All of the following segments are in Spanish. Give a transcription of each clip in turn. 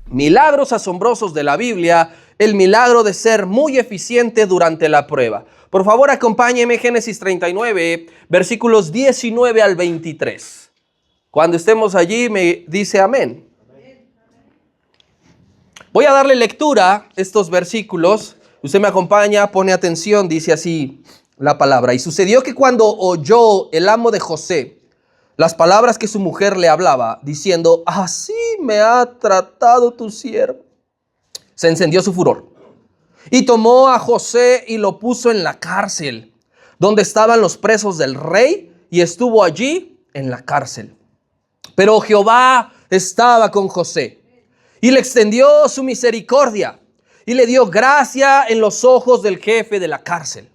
milagros asombrosos de la Biblia, el milagro de ser muy eficiente durante la prueba. Por favor, acompáñeme, Génesis 39, versículos 19 al 23. Cuando estemos allí, me dice amén. Voy a darle lectura a estos versículos. Usted me acompaña, pone atención, dice así la palabra. Y sucedió que cuando oyó el amo de José las palabras que su mujer le hablaba, diciendo, así me ha tratado tu siervo, se encendió su furor. Y tomó a José y lo puso en la cárcel, donde estaban los presos del rey, y estuvo allí en la cárcel. Pero Jehová estaba con José, y le extendió su misericordia, y le dio gracia en los ojos del jefe de la cárcel.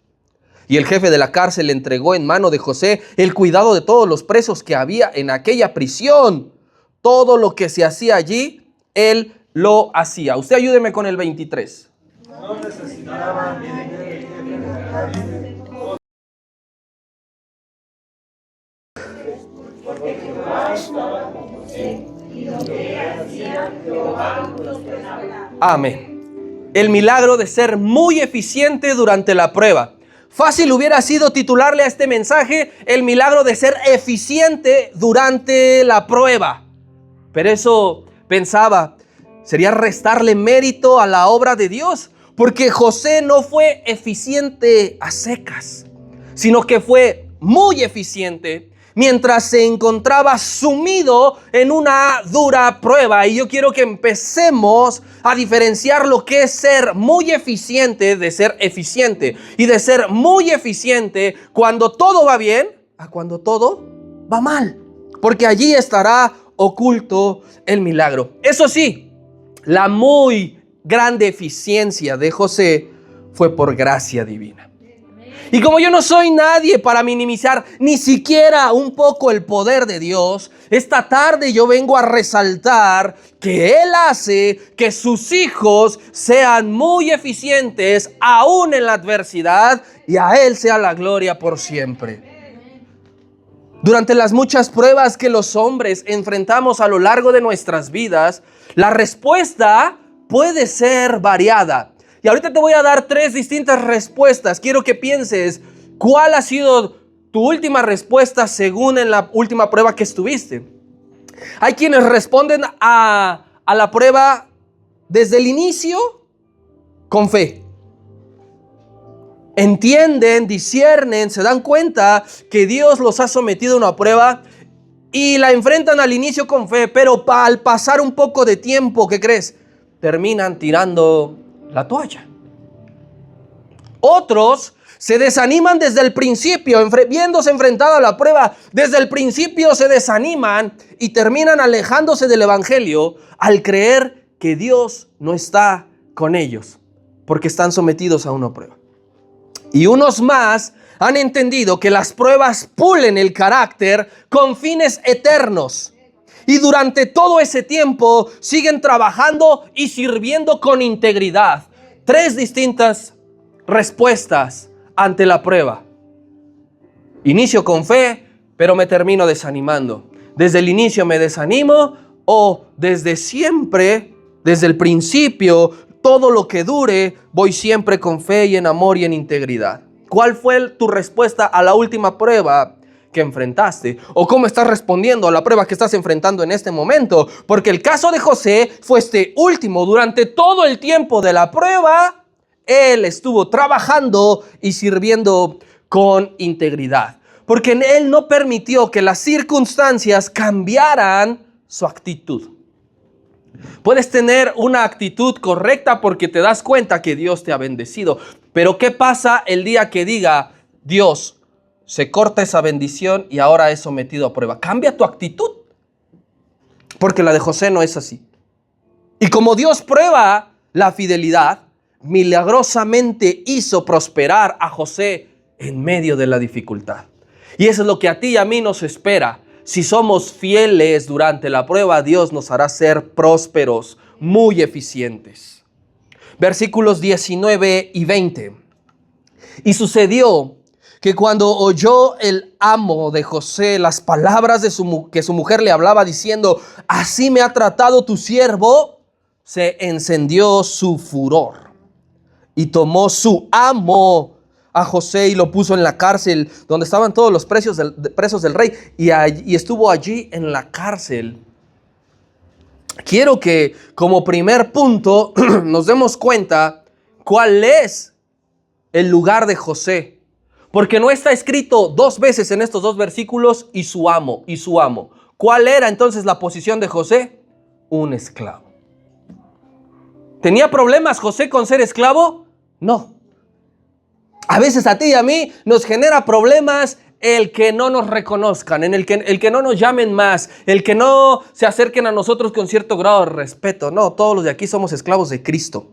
Y el jefe de la cárcel le entregó en mano de José el cuidado de todos los presos que había en aquella prisión. Todo lo que se hacía allí, él lo hacía. Usted ayúdeme con el 23. No necesitaba ni dinero el jefe de la cárcel. Porque Jehová estaba con José y lo que hacía Jehová prosperaba. Amén. El milagro de ser muy eficiente durante la prueba. Fácil hubiera sido titularle a este mensaje el milagro de ser eficiente durante la prueba. Pero eso pensaba, sería restarle mérito a la obra de Dios, porque José no fue eficiente a secas, sino que fue muy eficiente mientras se encontraba sumido en una dura prueba. Y yo quiero que empecemos a diferenciar lo que es ser muy eficiente de ser eficiente. Y de ser muy eficiente cuando todo va bien a cuando todo va mal. Porque allí estará oculto el milagro. Eso sí, la muy grande eficiencia de José fue por gracia divina. Y como yo no soy nadie para minimizar ni siquiera un poco el poder de Dios, esta tarde yo vengo a resaltar que Él hace que sus hijos sean muy eficientes aún en la adversidad, y a Él sea la gloria por siempre. Durante las muchas pruebas que los hombres enfrentamos a lo largo de nuestras vidas, la respuesta puede ser variada. Y ahorita te voy a dar 3 distintas respuestas. Quiero que pienses cuál ha sido tu última respuesta según en la última prueba que estuviste. Hay quienes responden a la prueba desde el inicio con fe. Entienden, disciernen, se dan cuenta que Dios los ha sometido a una prueba y la enfrentan al inicio con fe, pero al pasar un poco de tiempo, ¿qué crees? Terminan tirando la toalla. Otros se desaniman desde el principio, viéndose enfrentados a la prueba. Desde el principio se desaniman y terminan alejándose del evangelio al creer que Dios no está con ellos, porque están sometidos a una prueba. Y unos más han entendido que las pruebas pulen el carácter con fines eternos. Y durante todo ese tiempo siguen trabajando y sirviendo con integridad. 3 distintas respuestas ante la prueba. Inicio con fe, pero me termino desanimando. Desde el inicio me desanimo, o desde siempre, desde el principio, todo lo que dure, voy siempre con fe y en amor y en integridad. ¿Cuál fue tu respuesta a la última prueba que enfrentaste? ¿O cómo estás respondiendo a la prueba que estás enfrentando en este momento? Porque el caso de José fue este último. Durante todo el tiempo de la prueba, él estuvo trabajando y sirviendo con integridad. Porque él no permitió que las circunstancias cambiaran su actitud. Puedes tener una actitud correcta porque te das cuenta que Dios te ha bendecido. Pero ¿qué pasa el día que diga Dios, se corta esa bendición y ahora es sometido a prueba? Cambia tu actitud. Porque la de José no es así. Y como Dios prueba la fidelidad, milagrosamente hizo prosperar a José en medio de la dificultad. Y eso es lo que a ti y a mí nos espera. Si somos fieles durante la prueba, Dios nos hará ser prósperos, muy eficientes. Versículos 19 y 20. Y sucedió que cuando oyó el amo de José las palabras que su mujer le hablaba diciendo, así me ha tratado tu siervo, se encendió su furor y tomó su amo a José y lo puso en la cárcel donde estaban todos los presos del rey y estuvo allí en la cárcel. Quiero que como primer punto nos demos cuenta cuál es el lugar de José. Porque no está escrito 2 veces en estos 2 versículos y su amo, y su amo. ¿Cuál era entonces la posición de José? Un esclavo. ¿Tenía problemas José con ser esclavo? No. A veces a ti y a mí nos genera problemas el que no nos reconozcan, el que no nos llamen más, el que no se acerquen a nosotros con cierto grado de respeto. No, todos los de aquí somos esclavos de Cristo.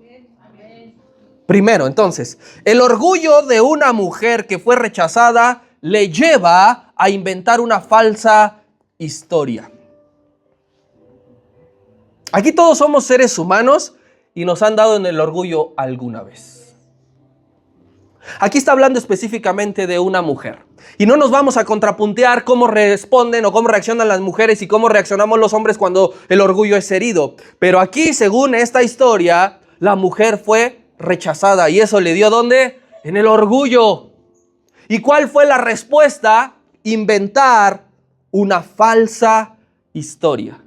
Primero, entonces, el orgullo de una mujer que fue rechazada le lleva a inventar una falsa historia. Aquí todos somos seres humanos y nos han dado en el orgullo alguna vez. Aquí está hablando específicamente de una mujer. Y no nos vamos a contrapuntear cómo responden o cómo reaccionan las mujeres y cómo reaccionamos los hombres cuando el orgullo es herido. Pero aquí, según esta historia, la mujer fue rechazada. ¿Y eso le dio dónde? En el orgullo. ¿Y cuál fue la respuesta? Inventar una falsa historia.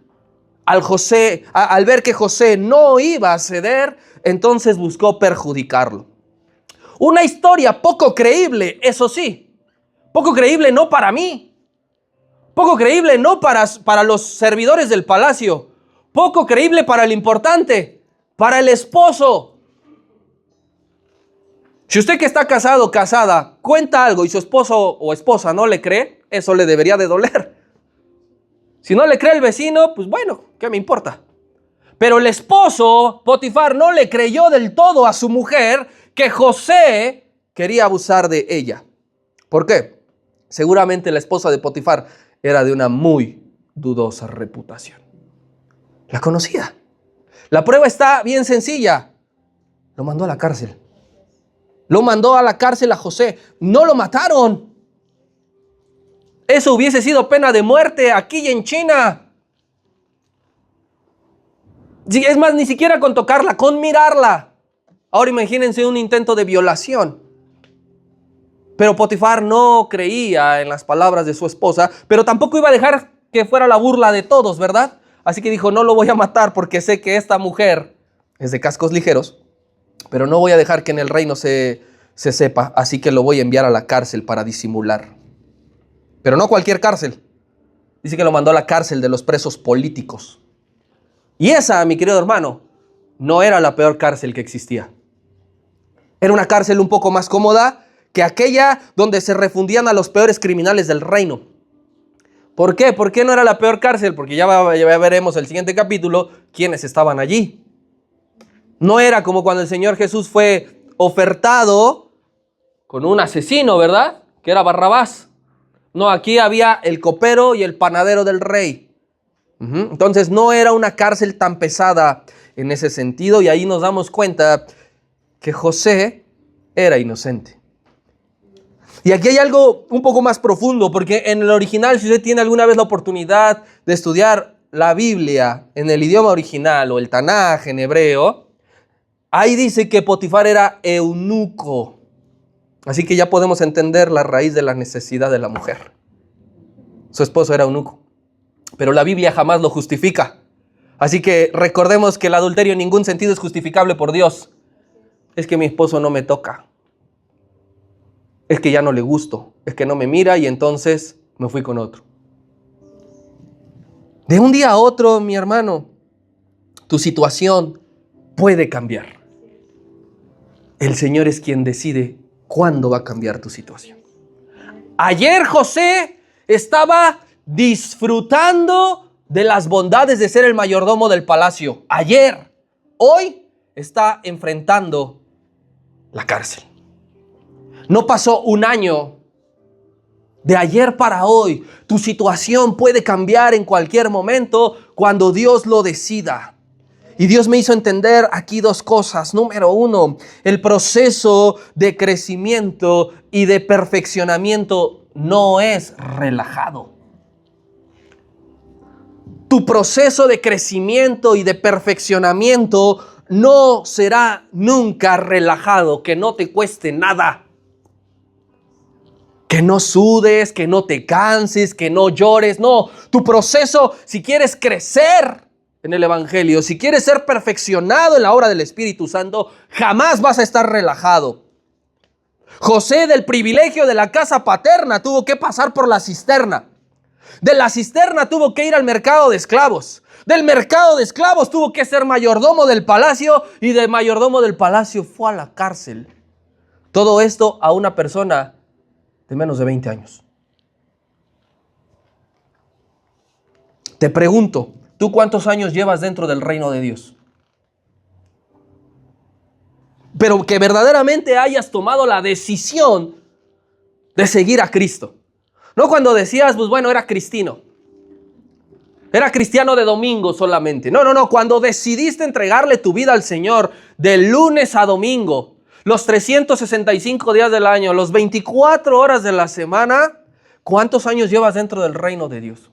Al ver que José no iba a ceder, entonces buscó perjudicarlo. Una historia poco creíble, eso sí. Poco creíble no para mí. Poco creíble no para los servidores del palacio. Poco creíble para el importante, para el esposo. Si usted que está casado, casada, cuenta algo y su esposo o esposa no le cree, eso le debería de doler. Si no le cree el vecino, pues bueno, ¿qué me importa? Pero el esposo, Potifar, no le creyó del todo a su mujer que José quería abusar de ella. ¿Por qué? Seguramente la esposa de Potifar era de una muy dudosa reputación. La conocía. La prueba está bien sencilla. Lo mandó a la cárcel. Lo mandó a la cárcel a José. No lo mataron. Eso hubiese sido pena de muerte aquí y en China. Es más, ni siquiera con tocarla, con mirarla. Ahora imagínense un intento de violación. Pero Potifar no creía en las palabras de su esposa, pero tampoco iba a dejar que fuera la burla de todos, ¿verdad? Así que dijo, no lo voy a matar porque sé que esta mujer es de cascos ligeros, pero no voy a dejar que en el reino se sepa, así que lo voy a enviar a la cárcel para disimular. Pero no cualquier cárcel. Dice que lo mandó a la cárcel de los presos políticos. Y esa, mi querido hermano, no era la peor cárcel que existía. Era una cárcel un poco más cómoda que aquella donde se refundían a los peores criminales del reino. ¿Por qué? ¿Por qué no era la peor cárcel? Porque ya veremos el siguiente capítulo quiénes estaban allí. No era como cuando el Señor Jesús fue ofertado con un asesino, ¿verdad? Que era Barrabás. No, aquí había el copero y el panadero del rey. Entonces no era una cárcel tan pesada en ese sentido, y ahí nos damos cuenta que José era inocente. Y aquí hay algo un poco más profundo, porque en el original, si usted tiene alguna vez la oportunidad de estudiar la Biblia en el idioma original o el Tanaj en hebreo, ahí dice que Potifar era eunuco. Así que ya podemos entender la raíz de la necesidad de la mujer. Su esposo era eunuco, pero la Biblia jamás lo justifica. Así que recordemos que el adulterio en ningún sentido es justificable por Dios. Es que mi esposo no me toca. Es que ya no le gusto. Es que no me mira y entonces me fui con otro. De un día a otro, mi hermano, tu situación puede cambiar. El Señor es quien decide cuándo va a cambiar tu situación. Ayer José estaba disfrutando de las bondades de ser el mayordomo del palacio. Ayer, hoy está enfrentando la cárcel. No pasó un año. De ayer para hoy, tu situación puede cambiar en cualquier momento cuando Dios lo decida. Y Dios me hizo entender aquí 2 cosas. Número 1, el proceso de crecimiento y de perfeccionamiento no es relajado. Tu proceso de crecimiento y de perfeccionamiento no será nunca relajado, que no te cueste nada. Que no sudes, que no te canses, que no llores. No, tu proceso, si quieres crecer en el Evangelio, si quieres ser perfeccionado en la obra del Espíritu Santo, jamás vas a estar relajado. José, del privilegio de la casa paterna, tuvo que pasar por la cisterna. De la cisterna tuvo que ir al mercado de esclavos. Del mercado de esclavos tuvo que ser mayordomo del palacio, y del mayordomo del palacio fue a la cárcel. Todo esto a una persona de menos de 20 años. Te pregunto, ¿tú cuántos años llevas dentro del reino de Dios? Pero que verdaderamente hayas tomado la decisión de seguir a Cristo. No cuando decías, pues bueno, era cristiano de domingo solamente. No, cuando decidiste entregarle tu vida al Señor de lunes a domingo, los 365 días del año, los 24 horas de la semana, ¿cuántos años llevas dentro del reino de Dios?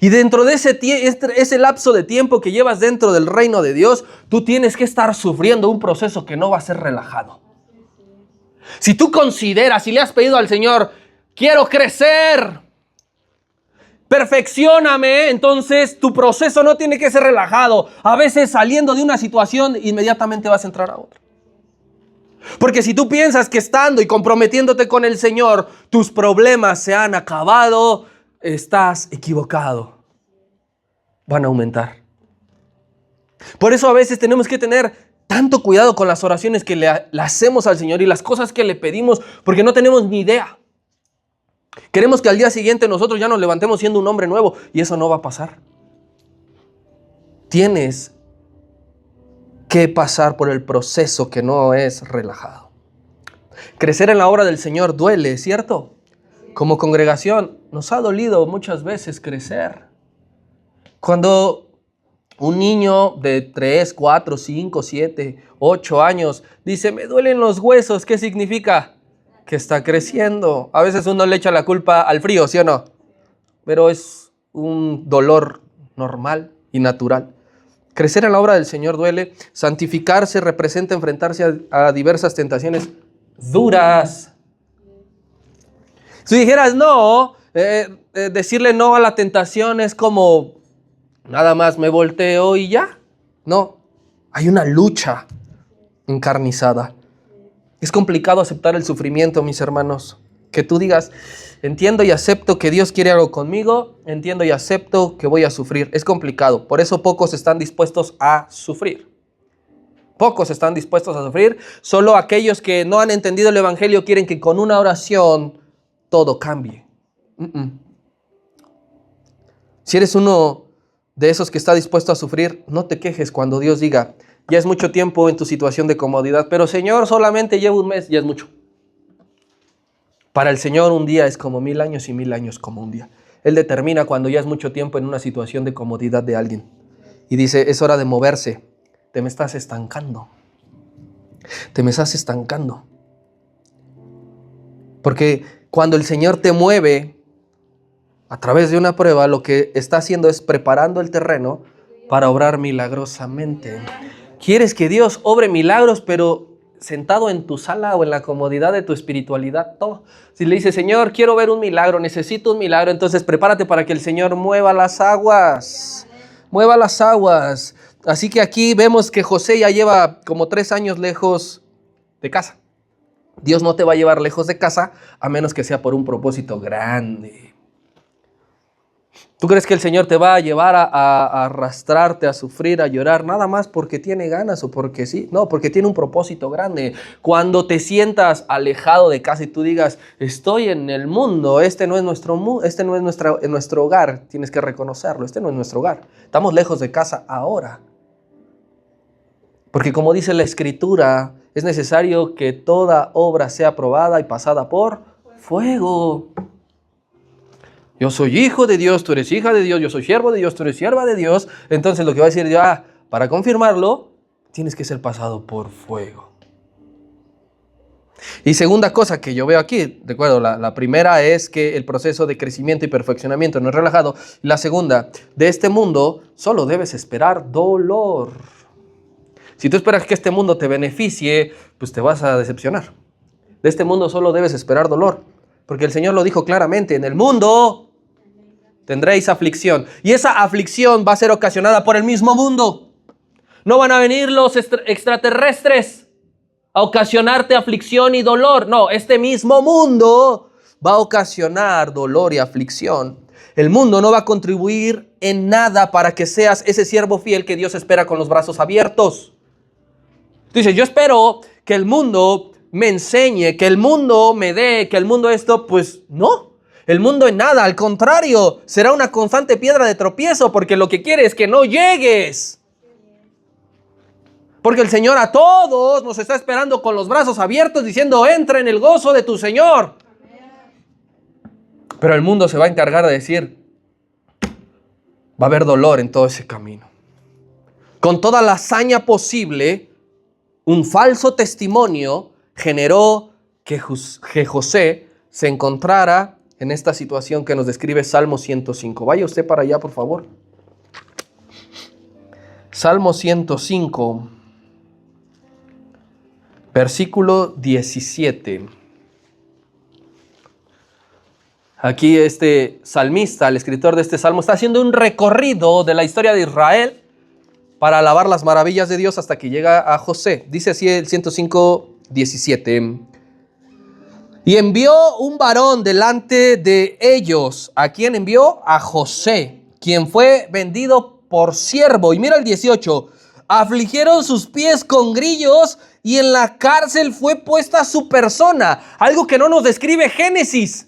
Y dentro de ese lapso de tiempo que llevas dentro del reino de Dios, tú tienes que estar sufriendo un proceso que no va a ser relajado. Si tú consideras y le has pedido al Señor, quiero crecer, perfeccióname, entonces tu proceso no tiene que ser relajado. A veces saliendo de una situación, inmediatamente vas a entrar a otra. Porque si tú piensas que estando y comprometiéndote con el Señor, tus problemas se han acabado, estás equivocado. Van a aumentar. Por eso a veces tenemos que tener tanto cuidado con las oraciones que le hacemos al Señor y las cosas que le pedimos, porque no tenemos ni idea. Queremos que al día siguiente nosotros ya nos levantemos siendo un hombre nuevo, y eso no va a pasar. Tienes que pasar por el proceso que no es relajado. Crecer en la obra del Señor duele, ¿cierto? Como congregación nos ha dolido muchas veces crecer. Cuando un niño de 3, 4, 5, 7, 8 años dice, me duelen los huesos, ¿qué significa? Que está creciendo. A veces uno le echa la culpa al frío, ¿sí o no? Pero es un dolor normal y natural. Crecer en la obra del Señor duele. Santificarse representa enfrentarse a diversas tentaciones duras. Si dijeras no, decirle no a la tentación es como nada más me volteo y ya. No, hay una lucha encarnizada. Es complicado aceptar el sufrimiento, mis hermanos. Que tú digas, entiendo y acepto que Dios quiere algo conmigo, entiendo y acepto que voy a sufrir. Es complicado. Por eso pocos están dispuestos a sufrir. Pocos están dispuestos a sufrir. Solo aquellos que no han entendido el Evangelio quieren que con una oración todo cambie. Si eres uno de esos que está dispuesto a sufrir, no te quejes cuando Dios diga, ya es mucho tiempo en tu situación de comodidad, pero Señor, solamente llevo un mes, ya es mucho. Para el Señor un día es como 1000 años y 1000 años como un día. Él determina cuando ya es mucho tiempo en una situación de comodidad de alguien. Y dice, es hora de moverse. Te me estás estancando. Te me estás estancando. Porque cuando el Señor te mueve a través de una prueba, lo que está haciendo es preparando el terreno para obrar milagrosamente. ¿Quieres que Dios obre milagros, pero sentado en tu sala o en la comodidad de tu espiritualidad? No. Si le dices, Señor, quiero ver un milagro, necesito un milagro, entonces prepárate para que el Señor mueva las aguas. Mueva las aguas. Así que aquí vemos que José ya lleva como 3 años lejos de casa. Dios no te va a llevar lejos de casa a menos que sea por un propósito grande. ¿Tú crees que el Señor te va a llevar a arrastrarte, a sufrir, a llorar, nada más porque tiene ganas o porque sí? No, porque tiene un propósito grande. Cuando te sientas alejado de casa y tú digas, estoy en el mundo, este no es nuestro hogar, tienes que reconocerlo, este no es nuestro hogar. Estamos lejos de casa ahora. Porque como dice la Escritura, es necesario que toda obra sea probada y pasada por fuego. Yo soy hijo de Dios, tú eres hija de Dios, yo soy siervo de Dios, tú eres sierva de Dios. Entonces lo que va a decir Dios, para confirmarlo, tienes que ser pasado por fuego. Y segunda cosa que yo veo aquí, recuerdo, la primera es que el proceso de crecimiento y perfeccionamiento no es relajado. La segunda, de este mundo solo debes esperar dolor. Si tú esperas que este mundo te beneficie, pues te vas a decepcionar. De este mundo solo debes esperar dolor, porque el Señor lo dijo claramente, en el mundo tendréis aflicción. Y esa aflicción va a ser ocasionada por el mismo mundo. No van a venir los extraterrestres a ocasionarte aflicción y dolor. No, este mismo mundo va a ocasionar dolor y aflicción. El mundo no va a contribuir en nada para que seas ese siervo fiel que Dios espera con los brazos abiertos. Dice, yo espero que el mundo me enseñe, que el mundo me dé, que el mundo esto, pues no. El mundo en nada, al contrario, será una constante piedra de tropiezo porque lo que quiere es que no llegues. Porque el Señor a todos nos está esperando con los brazos abiertos diciendo, entra en el gozo de tu Señor. Pero el mundo se va a encargar de decir, va a haber dolor en todo ese camino. Con toda la hazaña posible, un falso testimonio generó que José se encontrara en esta situación que nos describe Salmo 105. Vaya usted para allá, por favor. Salmo 105, versículo 17. Aquí este salmista, el escritor de este salmo, está haciendo un recorrido de la historia de Israel para alabar las maravillas de Dios hasta que llega a José. Dice así el 105, 17. Y envió un varón delante de ellos. ¿A quién envió? A José, quien fue vendido por siervo. Y mira el 18. Afligieron sus pies con grillos y en la cárcel fue puesta su persona. Algo que no nos describe Génesis,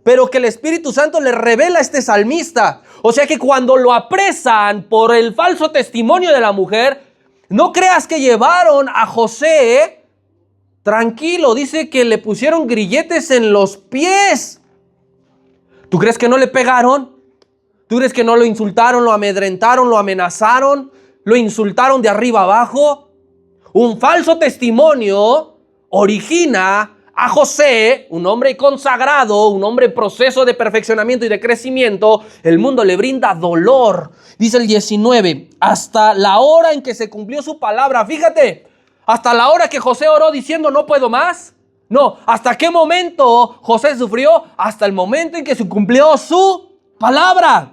pero que el Espíritu Santo le revela a este salmista. O sea que cuando lo apresan por el falso testimonio de la mujer, no creas que llevaron a José tranquilo. Dice que le pusieron grilletes en los pies. ¿Tú crees que no le pegaron? ¿Tú crees que no lo insultaron, lo amedrentaron, lo amenazaron, lo insultaron de arriba abajo? Un falso testimonio origina a José, un hombre consagrado, un hombre en proceso de perfeccionamiento y de crecimiento. El mundo le brinda dolor. Dice el 19, hasta la hora en que se cumplió su palabra. Fíjate, hasta la hora que José oró diciendo no puedo más. No, ¿hasta qué momento José sufrió? Hasta el momento en que se cumplió su palabra.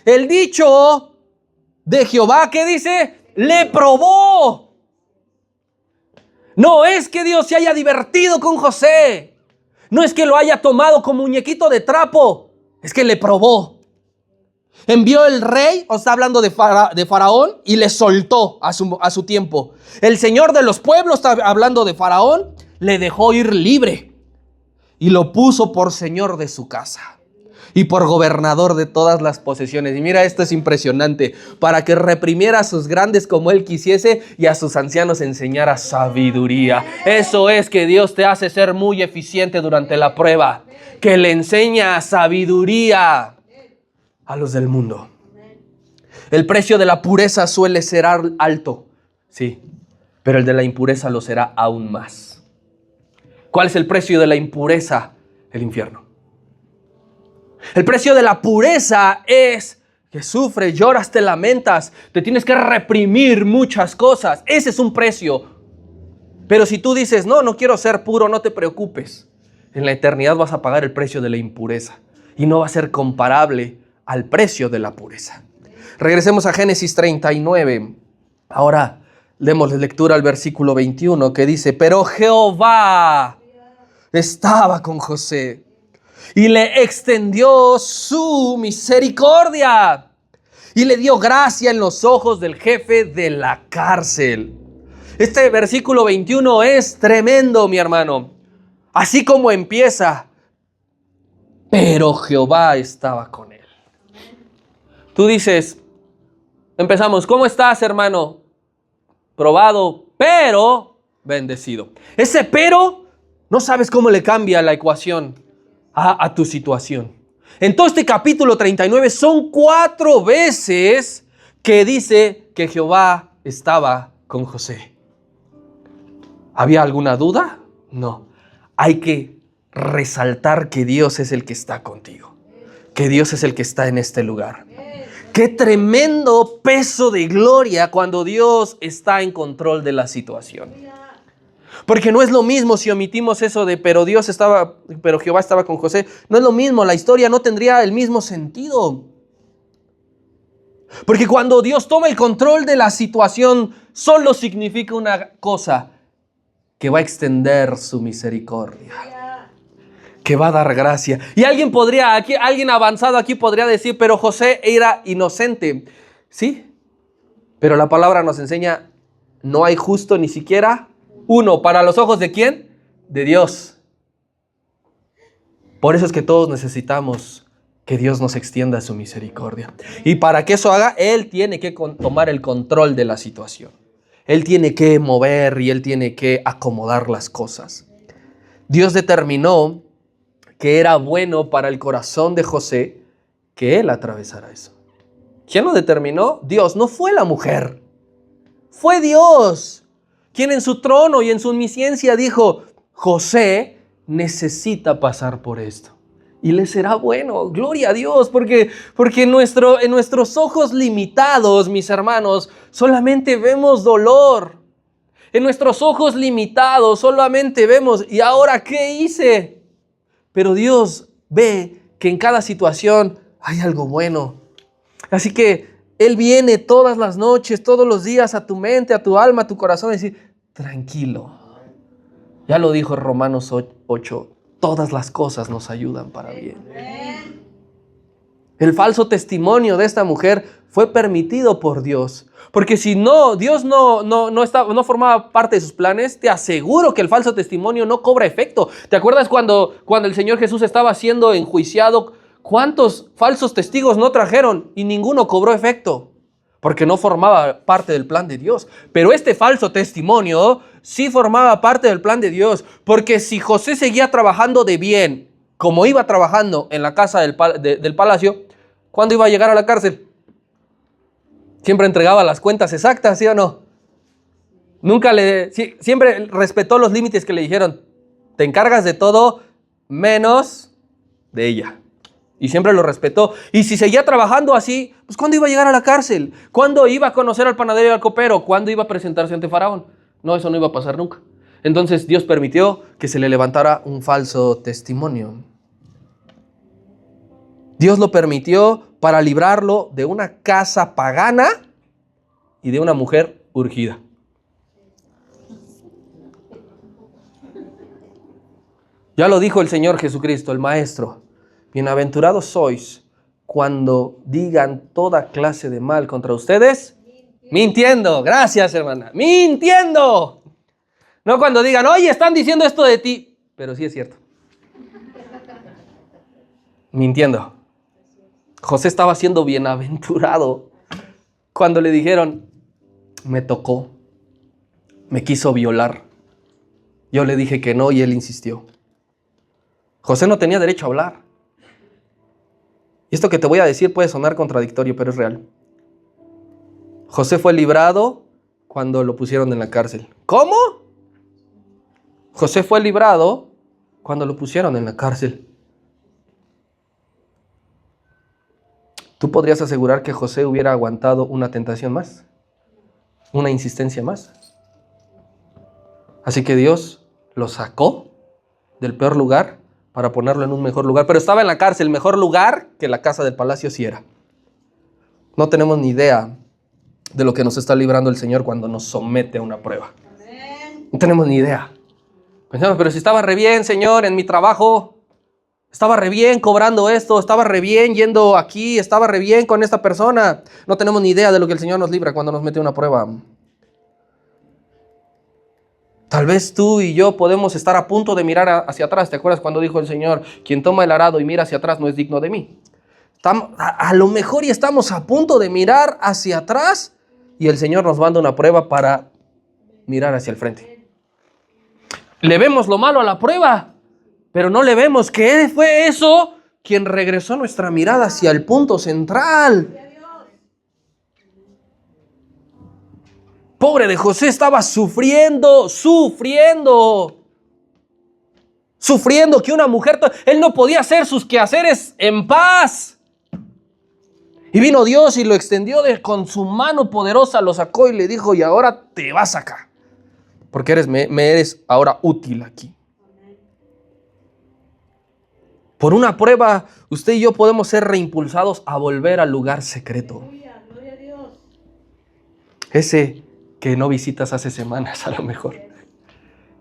El dicho de Jehová, ¿qué dice? Le probó. No es que Dios se haya divertido con José. No es que lo haya tomado como muñequito de trapo. Es que le probó. Envió el rey, o está hablando de Faraón, y le soltó a su tiempo. El Señor de los pueblos, está hablando de Faraón, le dejó ir libre. Y lo puso por señor de su casa. Y por gobernador de todas las posesiones. Y mira, esto es impresionante. Para que reprimiera a sus grandes como él quisiese y a sus ancianos enseñara sabiduría. Eso es que Dios te hace ser muy eficiente durante la prueba. Que le enseña sabiduría a los del mundo. El precio de la pureza suele ser alto. Sí, pero el de la impureza lo será aún más. ¿Cuál es el precio de la impureza? El infierno. El precio de la pureza es que sufres, lloras, te lamentas, te tienes que reprimir muchas cosas. Ese es un precio. Pero si tú dices, no quiero ser puro, no te preocupes. En la eternidad vas a pagar el precio de la impureza y no va a ser comparable al precio de la pureza. Regresemos a Génesis 39. Ahora demos lectura al versículo 21 que dice, pero Jehová estaba con José y le extendió su misericordia y le dio gracia en los ojos del jefe de la cárcel. Este versículo 21 es tremendo, mi hermano. Así como empieza, pero Jehová estaba con él. Tú dices, empezamos, ¿cómo estás, hermano? Probado, pero bendecido. Ese pero, no sabes cómo le cambia la ecuación a tu situación. En todo este capítulo 39 son 4 veces que dice que Jehová estaba con José. ¿Había alguna duda? No, hay que resaltar que Dios es el que está contigo, que Dios es el que está en este lugar. Qué tremendo peso de gloria cuando Dios está en control de la situación. Porque no es lo mismo si omitimos eso de pero Jehová estaba con José. No es lo mismo, la historia no tendría el mismo sentido. Porque cuando Dios toma el control de la situación, solo significa una cosa: que va a extender su misericordia, que va a dar gracia. Y alguien avanzado aquí podría decir, pero José era inocente. Sí, pero la palabra nos enseña, no hay justo ni siquiera uno. ¿Para los ojos de quién? De Dios. Por eso es que todos necesitamos que Dios nos extienda su misericordia. Y para que eso haga, Él tiene que tomar el control de la situación. Él tiene que mover y Él tiene que acomodar las cosas. Dios determinó que era bueno para el corazón de José que él atravesara eso. ¿Quién lo determinó? Dios. No fue la mujer. Fue Dios quien en su trono y en su omnisciencia dijo, José necesita pasar por esto. Y le será bueno. Gloria a Dios. Porque en nuestros ojos limitados, mis hermanos, solamente vemos dolor. En nuestros ojos limitados solamente vemos, ¿y ahora qué hice? Pero Dios ve que en cada situación hay algo bueno. Así que Él viene todas las noches, todos los días a tu mente, a tu alma, a tu corazón, a decir, tranquilo. Ya lo dijo Romanos 8, todas las cosas nos ayudan para bien. El falso testimonio de esta mujer fue permitido por Dios. Porque si no, Dios no formaba parte de sus planes, te aseguro que el falso testimonio no cobra efecto. ¿Te acuerdas cuando el Señor Jesús estaba siendo enjuiciado? ¿Cuántos falsos testigos no trajeron? Y ninguno cobró efecto, porque no formaba parte del plan de Dios. Pero este falso testimonio sí formaba parte del plan de Dios, porque si José seguía trabajando de bien, como iba trabajando en la casa del palacio, ¿cuándo iba a llegar a la cárcel? Siempre entregaba las cuentas exactas, ¿sí o no? Siempre respetó los límites que le dijeron. Te encargas de todo menos de ella. Y siempre lo respetó. Y si seguía trabajando así, pues ¿cuándo iba a llegar a la cárcel? ¿Cuándo iba a conocer al panadero y al copero? ¿Cuándo iba a presentarse ante Faraón? No, eso no iba a pasar nunca. Entonces Dios permitió que se le levantara un falso testimonio. Dios lo permitió para librarlo de una casa pagana y de una mujer urgida. Ya lo dijo el Señor Jesucristo, el Maestro. Bienaventurados sois cuando digan toda clase de mal contra ustedes. Mintiendo. Gracias, hermana. Mintiendo. No cuando digan, oye, están diciendo esto de ti. Pero sí es cierto. Mintiendo. José estaba siendo bienaventurado cuando le dijeron, me tocó, me quiso violar. Yo le dije que no y él insistió. José no tenía derecho a hablar. Y esto que te voy a decir puede sonar contradictorio, pero es real. José fue librado cuando lo pusieron en la cárcel. ¿Cómo? José fue librado cuando lo pusieron en la cárcel. ¿Tú podrías asegurar que José hubiera aguantado una tentación más? ¿Una insistencia más? Así que Dios lo sacó del peor lugar para ponerlo en un mejor lugar. Pero estaba en la cárcel, mejor lugar que la casa del palacio sí era. No tenemos ni idea de lo que nos está librando el Señor cuando nos somete a una prueba. No tenemos ni idea. Pensamos, pero si estaba re bien, Señor, en mi trabajo, estaba re bien cobrando esto, estaba re bien yendo aquí, estaba re bien con esta persona. No tenemos ni idea de lo que el Señor nos libra cuando nos mete a una prueba. Tal vez tú y yo podemos estar a punto de mirar hacia atrás. ¿Te acuerdas cuando dijo el Señor, quien toma el arado y mira hacia atrás no es digno de mí? A lo mejor y estamos a punto de mirar hacia atrás y el Señor nos manda una prueba para mirar hacia el frente. Le vemos lo malo a la prueba, pero no le vemos que fue eso quien regresó nuestra mirada hacia el punto central. Pobre de José, estaba sufriendo. sufriendo que una mujer, él no podía hacer sus quehaceres en paz. Y vino Dios y lo extendió con su mano poderosa, lo sacó y le dijo, y ahora te vas acá, porque me eres ahora útil aquí. Por una prueba, usted y yo podemos ser reimpulsados a volver al lugar secreto. Ese que no visitas hace semanas a lo mejor.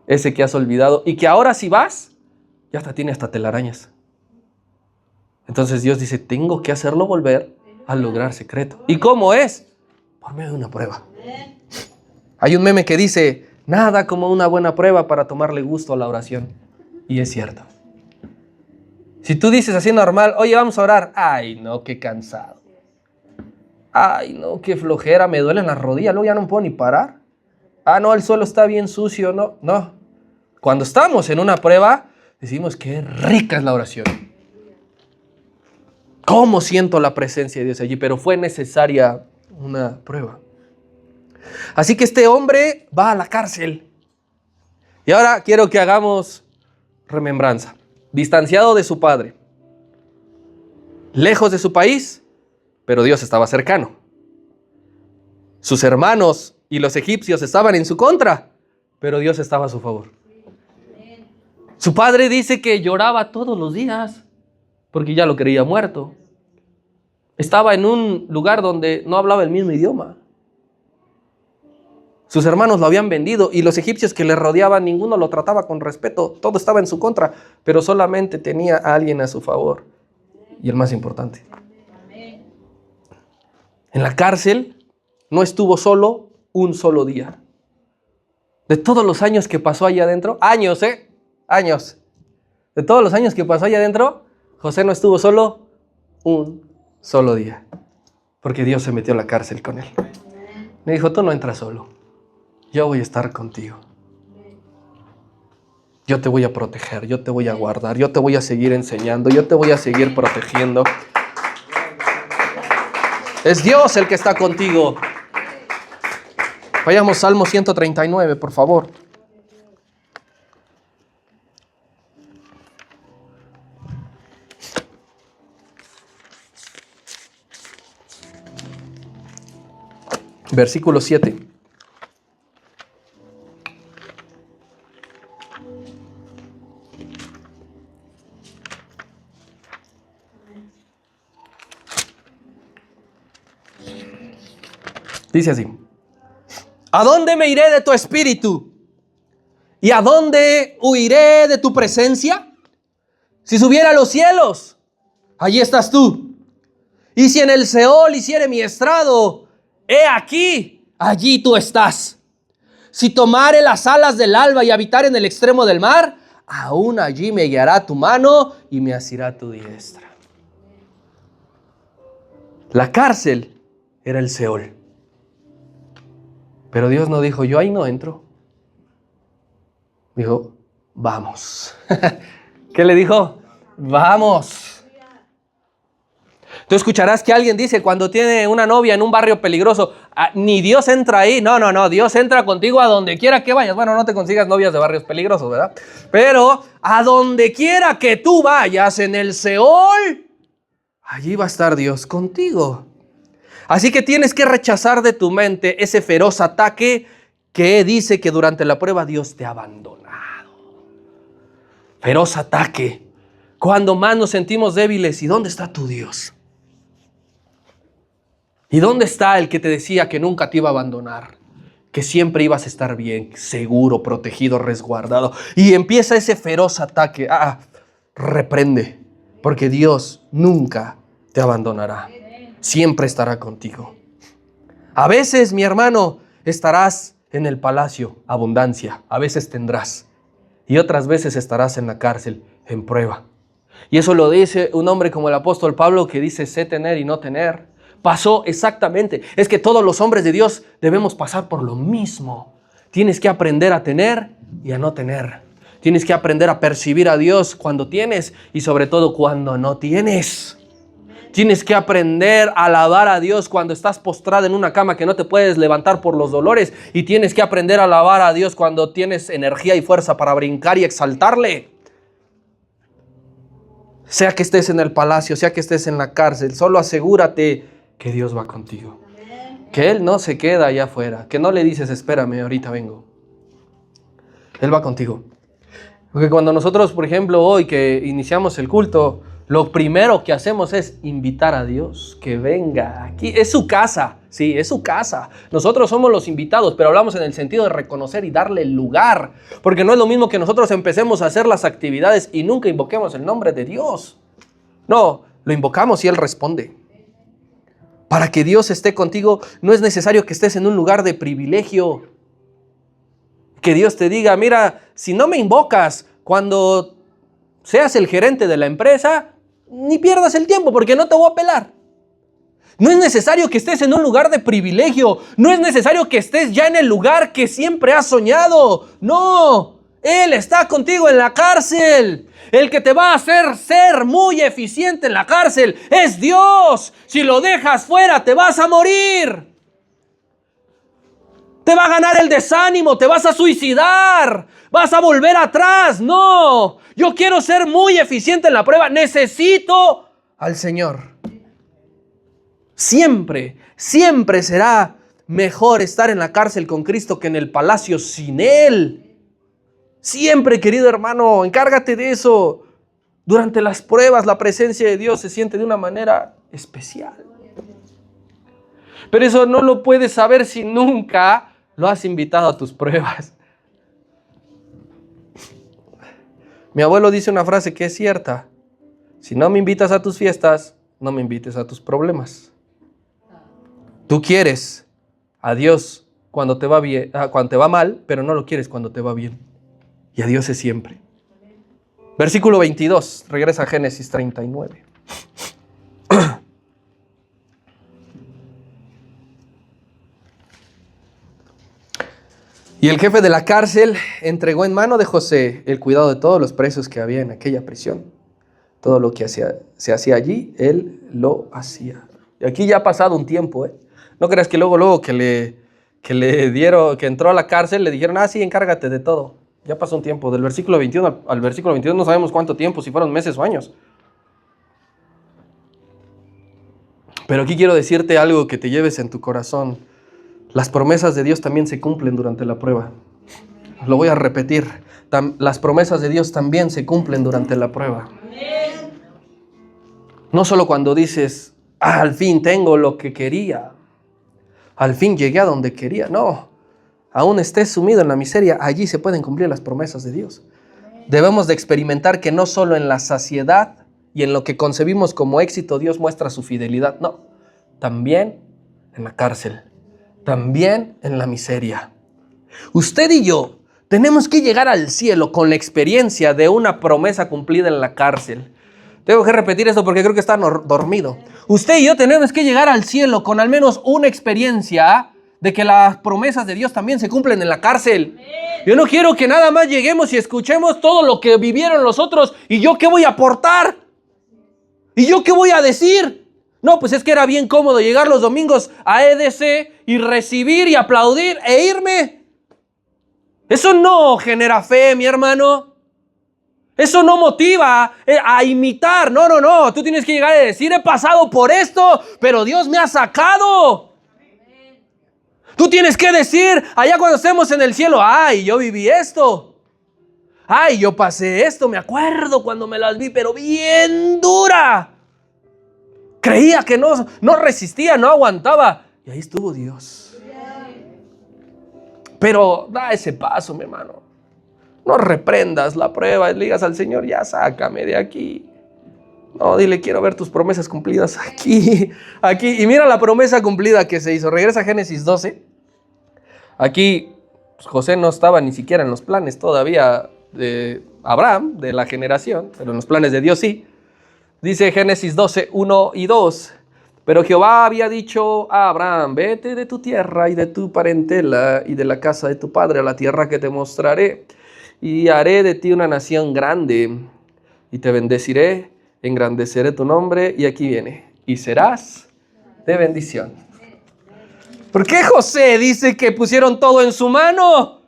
Ese que has olvidado y que ahora si vas, ya tiene hasta telarañas. Entonces Dios dice, tengo que hacerlo volver al lugar secreto. ¿Y cómo es? Por medio de una prueba. Hay un meme que dice, nada como una buena prueba para tomarle gusto a la oración. Y es cierto. Si tú dices así normal, oye, vamos a orar. Ay, no, qué cansado. Ay, no, qué flojera, me duelen las rodillas, luego ya no puedo ni parar. Ah, no, el suelo está bien sucio. No. Cuando estamos en una prueba, decimos, qué rica es la oración. ¿Cómo siento la presencia de Dios allí? Pero fue necesaria una prueba. Así que este hombre va a la cárcel. Y ahora quiero que hagamos remembranza. Distanciado de su padre, lejos de su país, pero Dios estaba cercano. Sus hermanos y los egipcios estaban en su contra, pero Dios estaba a su favor. Su padre dice que lloraba todos los días, porque ya lo creía muerto. Estaba en un lugar donde no hablaba el mismo idioma. Sus hermanos lo habían vendido y los egipcios que le rodeaban, ninguno lo trataba con respeto. Todo estaba en su contra, pero solamente tenía a alguien a su favor. Y el más importante. En la cárcel no estuvo solo un solo día. De todos los años que pasó allá adentro, años. De todos los años que pasó allá adentro, José no estuvo solo un solo día. Porque Dios se metió a la cárcel con él. Me dijo, tú no entras solo. Yo voy a estar contigo. Yo te voy a proteger, yo te voy a guardar, yo te voy a seguir enseñando, yo te voy a seguir protegiendo. Es Dios el que está contigo. Vayamos Salmo 139, por favor. Versículo 7. Dice así: ¿a dónde me iré de tu espíritu? ¿Y a dónde huiré de tu presencia? Si subiera a los cielos, allí estás tú. Y si en el Seol hiciere mi estrado, he aquí, allí tú estás. Si tomare las alas del alba y habitar en el extremo del mar, aún allí me guiará tu mano y me asirá tu diestra. La cárcel era el Seol. Pero Dios no dijo, yo ahí no entro. Dijo, vamos. ¿Qué le dijo? Vamos. Tú escucharás que alguien dice cuando tiene una novia en un barrio peligroso, ni Dios entra ahí. No, Dios entra contigo a donde quiera que vayas. Bueno, no te consigas novias de barrios peligrosos, ¿verdad? Pero a donde quiera que tú vayas en el Seol, allí va a estar Dios contigo. Así que tienes que rechazar de tu mente ese feroz ataque que dice que durante la prueba Dios te ha abandonado. Feroz ataque. Cuando más nos sentimos débiles, ¿y dónde está tu Dios? ¿Y dónde está el que te decía que nunca te iba a abandonar? Que siempre ibas a estar bien, seguro, protegido, resguardado. Y empieza ese feroz ataque. Reprende, porque Dios nunca te abandonará. Siempre estará contigo. A veces, mi hermano, estarás en el palacio, abundancia. A veces tendrás. Y otras veces estarás en la cárcel, en prueba. Y eso lo dice un hombre como el apóstol Pablo, que dice, sé tener y no tener. Pasó exactamente. Es que todos los hombres de Dios debemos pasar por lo mismo. Tienes que aprender a tener y a no tener. Tienes que aprender a percibir a Dios cuando tienes y sobre todo cuando no tienes. Tienes que aprender a alabar a Dios cuando estás postrada en una cama que no te puedes levantar por los dolores. Y tienes que aprender a alabar a Dios cuando tienes energía y fuerza para brincar y exaltarle. Sea que estés en el palacio, sea que estés en la cárcel, solo asegúrate que Dios va contigo. Que Él no se queda allá afuera, que no le dices, espérame, ahorita vengo. Él va contigo. Porque cuando nosotros, por ejemplo, hoy que iniciamos el culto, lo primero que hacemos es invitar a Dios que venga. Aquí es su casa, sí, es su casa. Nosotros somos los invitados, pero hablamos en el sentido de reconocer y darle lugar. Porque no es lo mismo que nosotros empecemos a hacer las actividades y nunca invoquemos el nombre de Dios. No, lo invocamos y Él responde. Para que Dios esté contigo, no es necesario que estés en un lugar de privilegio. Que Dios te diga, mira, si no me invocas cuando seas el gerente de la empresa, ni pierdas el tiempo porque no te voy a pelar. No es necesario que estés en un lugar de privilegio. No es necesario que estés ya en el lugar que siempre has soñado. No, Él está contigo en la cárcel. El que te va a hacer ser muy eficiente en la cárcel es Dios. Si lo dejas fuera, te vas a morir. Te va a ganar el desánimo, te vas a suicidar, vas a volver atrás. No, yo quiero ser muy eficiente en la prueba. Necesito al Señor. Siempre, siempre será mejor estar en la cárcel con Cristo que en el palacio sin Él. Siempre, querido hermano, encárgate de eso. Durante las pruebas, la presencia de Dios se siente de una manera especial. Pero eso no lo puedes saber si nunca lo has invitado a tus pruebas. Mi abuelo dice una frase que es cierta. Si no me invitas a tus fiestas, no me invites a tus problemas. Tú quieres a Dios cuando te va bien, cuando te va mal, pero no lo quieres cuando te va bien. Y a Dios es siempre. Versículo 22, regresa a Génesis 39. Y el jefe de la cárcel entregó en mano de José el cuidado de todos los presos que había en aquella prisión. Todo lo que se hacía allí, él lo hacía. Y aquí ya ha pasado un tiempo, ¿eh? No creas que luego que le dieron, que entró a la cárcel, le dijeron, sí, encárgate de todo. Ya pasó un tiempo. Del versículo 21 al versículo 22 no sabemos cuánto tiempo, si fueron meses o años. Pero aquí quiero decirte algo que te lleves en tu corazón. Las promesas de Dios también se cumplen durante la prueba. Lo voy a repetir. Las promesas de Dios también se cumplen durante la prueba. No solo cuando dices, al fin tengo lo que quería. Al fin llegué a donde quería. No, aún estés sumido en la miseria, allí se pueden cumplir las promesas de Dios. Debemos de experimentar que no solo en la saciedad y en lo que concebimos como éxito Dios muestra su fidelidad. No, también en la cárcel. También en la miseria. Usted y yo tenemos que llegar al cielo con la experiencia de una promesa cumplida en la cárcel. Tengo que repetir esto porque creo que está dormido. Usted y yo tenemos que llegar al cielo con al menos una experiencia de que las promesas de Dios también se cumplen en la cárcel. Yo no quiero que nada más lleguemos y escuchemos todo lo que vivieron los otros y yo qué voy a aportar. ¿Y yo qué voy a decir? No, pues es que era bien cómodo llegar los domingos a EDC y recibir y aplaudir e irme. Eso no genera fe, mi hermano. Eso no motiva a imitar. No. Tú tienes que llegar y decir, he pasado por esto, pero Dios me ha sacado. Tú tienes que decir, allá cuando estemos en el cielo, ay, yo viví esto. Ay, yo pasé esto, me acuerdo cuando me las vi, pero bien dura. Creía que no resistía, no aguantaba. Y ahí estuvo Dios. Pero da ese paso, mi hermano. No reprendas la prueba y le digas al Señor, ya sácame de aquí. No, dile, quiero ver tus promesas cumplidas aquí. Y mira la promesa cumplida que se hizo. Regresa a Génesis 12. Aquí pues, José no estaba ni siquiera en los planes todavía de Abraham, de la generación, pero en los planes de Dios sí. Dice Génesis 12, 1 y 2. Pero Jehová había dicho a Abraham, vete de tu tierra y de tu parentela y de la casa de tu padre a la tierra que te mostraré. Y haré de ti una nación grande y te bendeciré, engrandeceré tu nombre. Y aquí viene, y serás de bendición. ¿Por qué José dice que pusieron todo en su mano?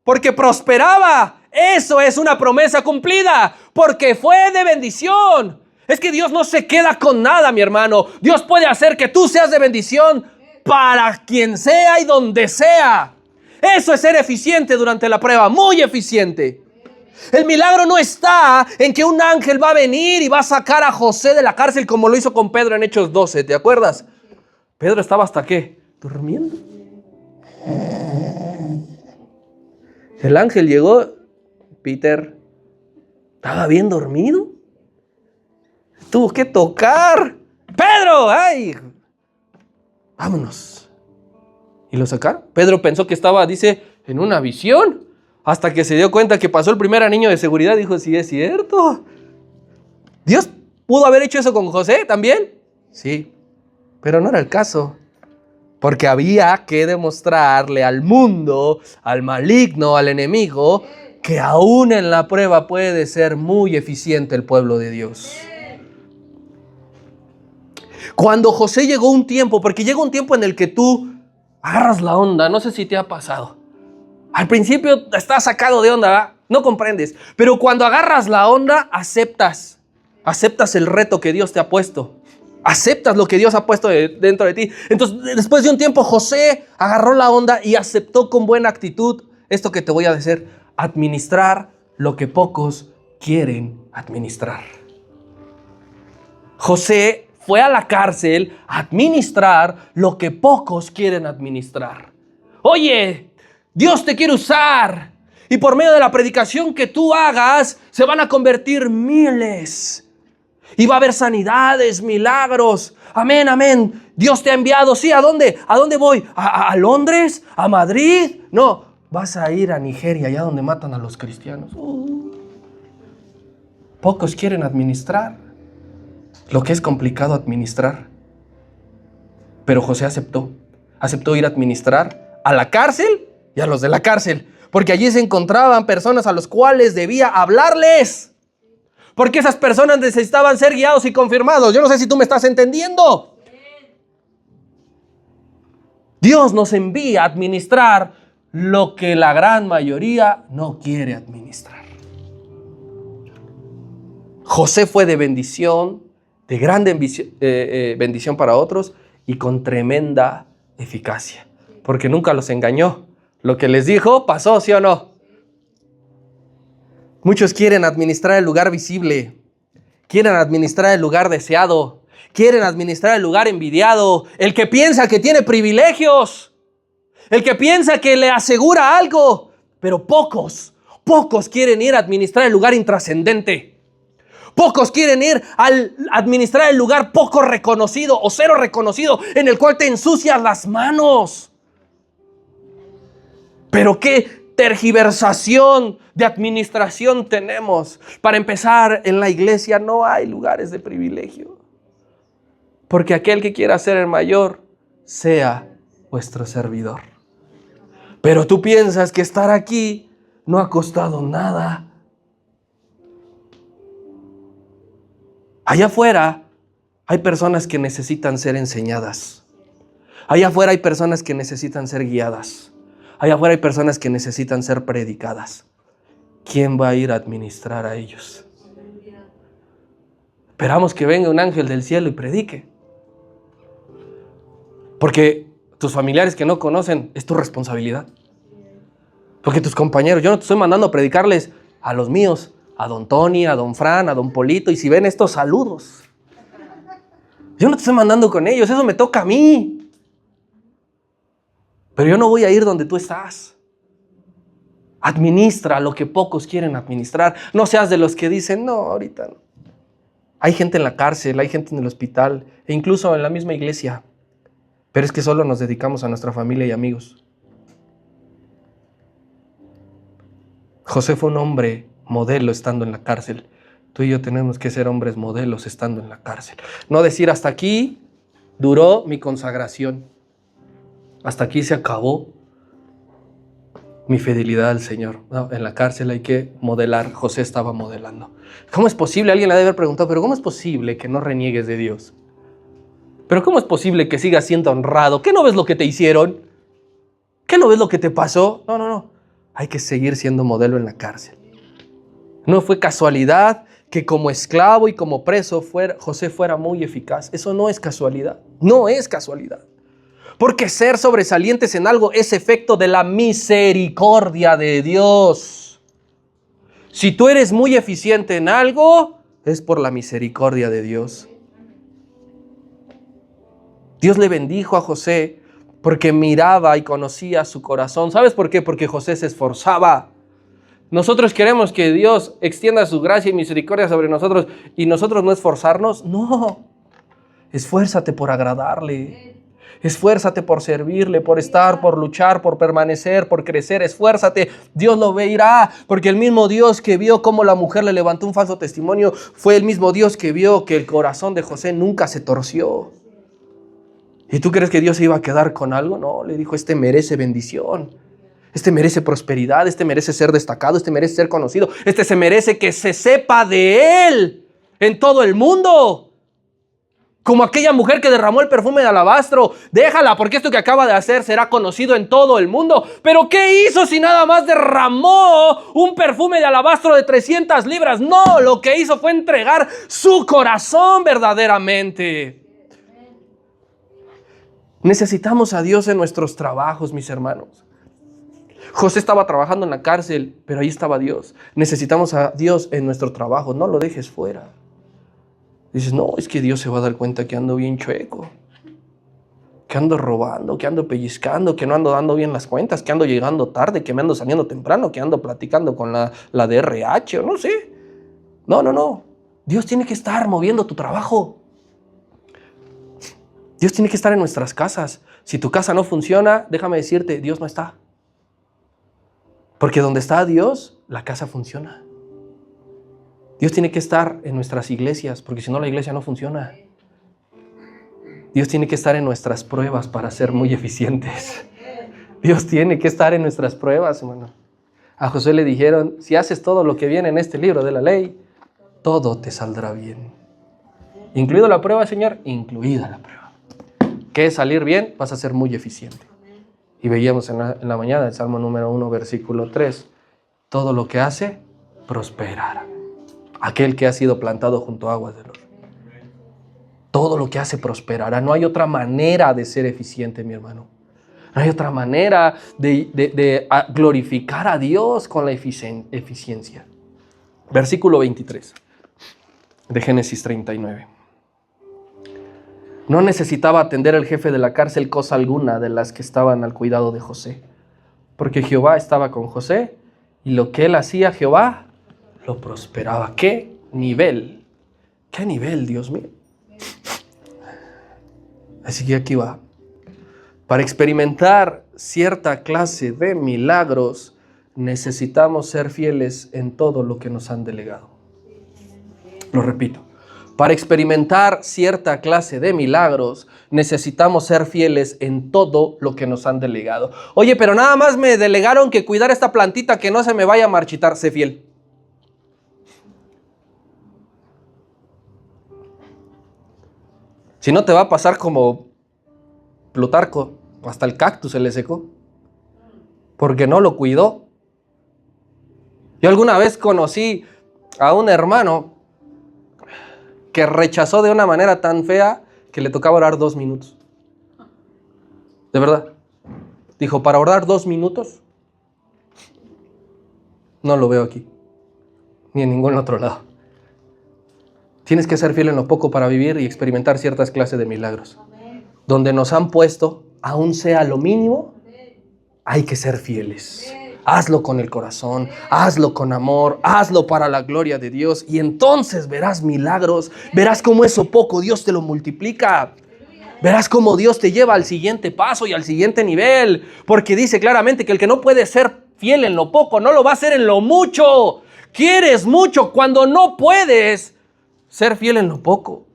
Porque prosperaba. Eso es una promesa cumplida, porque fue de bendición. Es que Dios no se queda con nada, mi hermano. Dios puede hacer que tú seas de bendición para quien sea y donde sea. Eso es ser eficiente durante la prueba, muy eficiente. El milagro no está en que un ángel va a venir y va a sacar a José de la cárcel como lo hizo con Pedro en Hechos 12, ¿te acuerdas? Pedro estaba hasta ¿qué? Durmiendo. El ángel llegó, Peter estaba bien dormido. Tuvo que tocar. ¡Pedro! ¡Ay! Vámonos. ¿Y lo sacaron? Pedro pensó que estaba, dice, en una visión. Hasta que se dio cuenta que pasó el primer anillo de seguridad. Dijo, sí, es cierto. ¿Dios pudo haber hecho eso con José también? Sí. Pero no era el caso. Porque había que demostrarle al mundo, al maligno, al enemigo, que aún en la prueba puede ser muy eficiente el pueblo de Dios. Cuando José llegó un tiempo, porque llega un tiempo en el que tú agarras la onda, no sé si te ha pasado. Al principio estás sacado de onda, ¿verdad? No comprendes. Pero cuando agarras la onda, aceptas el reto que Dios te ha puesto. Aceptas lo que Dios ha puesto dentro de ti. Entonces, después de un tiempo, José agarró la onda y aceptó con buena actitud esto que te voy a decir: administrar lo que pocos quieren administrar. José fue a la cárcel a administrar lo que pocos quieren administrar. Oye, Dios te quiere usar y por medio de la predicación que tú hagas se van a convertir miles. Y va a haber sanidades, milagros. Amén, amén. Dios te ha enviado. Sí, ¿a dónde? ¿A dónde voy? ¿A Londres? ¿A Madrid? No, vas a ir a Nigeria, allá donde matan a los cristianos. Pocos quieren administrar lo que es complicado administrar. Pero José aceptó ir a administrar a la cárcel y a los de la cárcel. Porque allí se encontraban personas a los cuales debía hablarles. Porque esas personas necesitaban ser guiados y confirmados. Yo no sé si tú me estás entendiendo. Dios nos envía a administrar lo que la gran mayoría no quiere administrar. José fue de bendición, de grande bendición para otros y con tremenda eficacia. Porque nunca los engañó. Lo que les dijo pasó, ¿sí o no? Muchos quieren administrar el lugar visible, quieren administrar el lugar deseado, quieren administrar el lugar envidiado, el que piensa que tiene privilegios, el que piensa que le asegura algo, pero pocos quieren ir a administrar el lugar intrascendente. Pocos quieren ir a administrar el lugar poco reconocido o cero reconocido, en el cual te ensucias las manos. Pero qué tergiversación de administración tenemos. Para empezar, en la iglesia no hay lugares de privilegio. Porque aquel que quiera ser el mayor, sea vuestro servidor. Pero tú piensas que estar aquí no ha costado nada. Allá afuera hay personas que necesitan ser enseñadas. Allá afuera hay personas que necesitan ser guiadas. Allá afuera hay personas que necesitan ser predicadas. ¿Quién va a ir a administrar a ellos? Esperamos que venga un ángel del cielo y predique. Porque tus familiares que no conocen es tu responsabilidad. Porque tus compañeros, yo no te estoy mandando a predicarles a los míos, a don Tony, a don Fran, a don Polito, y si ven estos saludos. Yo no te estoy mandando con ellos, eso me toca a mí. Pero yo no voy a ir donde tú estás. Administra lo que pocos quieren administrar. No seas de los que dicen, no, ahorita no. Hay gente en la cárcel, hay gente en el hospital, e incluso en la misma iglesia. Pero es que solo nos dedicamos a nuestra familia y amigos. José fue un hombre modelo estando en la cárcel. Tú y yo tenemos que ser hombres modelos estando en la cárcel. No decir, hasta aquí duró mi consagración. Hasta aquí se acabó mi fidelidad al Señor. No, en la cárcel hay que modelar. José estaba modelando. ¿Cómo es posible? Alguien le debe haber preguntado, pero ¿cómo es posible que no reniegues de Dios? ¿Pero cómo es posible que sigas siendo honrado? ¿Qué no ves lo que te hicieron? ¿Qué no ves lo que te pasó? No. Hay que seguir siendo modelo en la cárcel. No fue casualidad que como esclavo y como preso José fuera muy eficaz. Eso no es casualidad, no es casualidad. Porque ser sobresalientes en algo es efecto de la misericordia de Dios. Si tú eres muy eficiente en algo, es por la misericordia de Dios. Dios le bendijo a José porque miraba y conocía su corazón. ¿Sabes por qué? Porque José se esforzaba. Nosotros queremos que Dios extienda su gracia y misericordia sobre nosotros y nosotros no esforzarnos. No, esfuérzate por agradarle. Esfuérzate por servirle, por estar, por luchar, por permanecer, por crecer. Esfuérzate. Dios lo verá, porque el mismo Dios que vio cómo la mujer le levantó un falso testimonio fue el mismo Dios que vio que el corazón de José nunca se torció. ¿Y tú crees que Dios se iba a quedar con algo? No, le dijo, este merece bendición. Este merece prosperidad, este merece ser destacado, este merece ser conocido. Este se merece que se sepa de él en todo el mundo. Como aquella mujer que derramó el perfume de alabastro. Déjala, porque esto que acaba de hacer será conocido en todo el mundo. ¿Pero qué hizo si nada más derramó un perfume de alabastro de 300 libras? No, lo que hizo fue entregar su corazón verdaderamente. Necesitamos a Dios en nuestros trabajos, mis hermanos. José estaba trabajando en la cárcel, pero ahí estaba Dios. Necesitamos a Dios en nuestro trabajo. No lo dejes fuera. Dices, no, es que Dios se va a dar cuenta que ando bien chueco, que ando robando, que ando pellizcando, que no ando dando bien las cuentas, que ando llegando tarde, que me ando saliendo temprano, que ando platicando con la DRH o no sé. No. Dios tiene que estar moviendo tu trabajo. Dios tiene que estar en nuestras casas. Si tu casa no funciona, déjame decirte, Dios no está. Porque donde está Dios, la casa funciona. Dios tiene que estar en nuestras iglesias, porque si no la iglesia no funciona. Dios tiene que estar en nuestras pruebas para ser muy eficientes. Dios tiene que estar en nuestras pruebas, hermano. A José le dijeron, si haces todo lo que viene en este libro de la ley, todo te saldrá bien. ¿Incluido la prueba, Señor? Incluida la prueba. ¿Qué es salir bien? Vas a ser muy eficiente. Y veíamos en la mañana el Salmo número 1, versículo 3. Todo lo que hace, prosperará. Aquel que ha sido plantado junto a aguas de los ríos. Todo lo que hace prosperará. No hay otra manera de ser eficiente, mi hermano. No hay otra manera de glorificar a Dios con la eficiencia. Versículo 23 de Génesis 39. No necesitaba atender el jefe de la cárcel cosa alguna de las que estaban al cuidado de José, porque Jehová estaba con José y lo que él hacía, Jehová lo prosperaba. ¿Qué nivel? ¿Qué nivel, Dios mío? Así que aquí va. Para experimentar cierta clase de milagros, necesitamos ser fieles en todo lo que nos han delegado. Lo repito. Para experimentar cierta clase de milagros, necesitamos ser fieles en todo lo que nos han delegado. Oye, pero nada más me delegaron que cuidar esta plantita que no se me vaya a marchitar. Sé fiel. Si no te va a pasar como Plutarco, hasta el cactus se le secó, porque no lo cuidó. Yo alguna vez conocí a un hermano que rechazó de una manera tan fea que le tocaba orar 2 minutos. De verdad. Dijo, para orar 2 minutos, no lo veo aquí, ni en ningún otro lado. Tienes que ser fiel en lo poco para vivir y experimentar ciertas clases de milagros. Donde nos han puesto, aún sea lo mínimo, hay que ser fieles. Hazlo con el corazón, hazlo con amor, hazlo para la gloria de Dios y entonces verás milagros, verás cómo eso poco Dios te lo multiplica. Verás cómo Dios te lleva al siguiente paso y al siguiente nivel, porque dice claramente que el que no puede ser fiel en lo poco, no lo va a hacer en lo mucho. Quieres mucho cuando no puedes ser fiel en lo poco.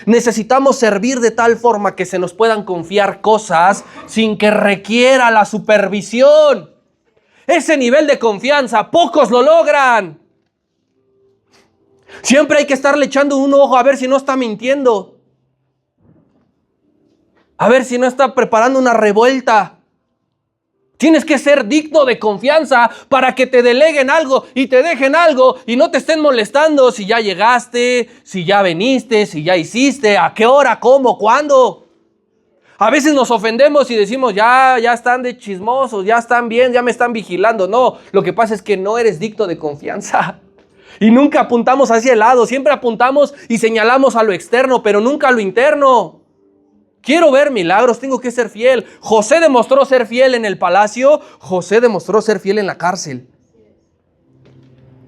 Necesitamos servir de tal forma que se nos puedan confiar cosas sin que requiera la supervisión. Ese nivel de confianza, pocos lo logran. Siempre hay que estarle echando un ojo a ver si no está mintiendo. A ver si no está preparando una revuelta. Tienes que ser digno de confianza para que te deleguen algo y te dejen algo y no te estén molestando si ya llegaste, si ya viniste, si ya hiciste, a qué hora, cómo, cuándo. A veces nos ofendemos y decimos, ya están de chismosos, ya están bien, ya me están vigilando. No, lo que pasa es que no eres digno de confianza. Y nunca apuntamos hacia el lado, siempre apuntamos y señalamos a lo externo, pero nunca a lo interno. Quiero ver milagros, tengo que ser fiel. José demostró ser fiel en el palacio, José demostró ser fiel en la cárcel.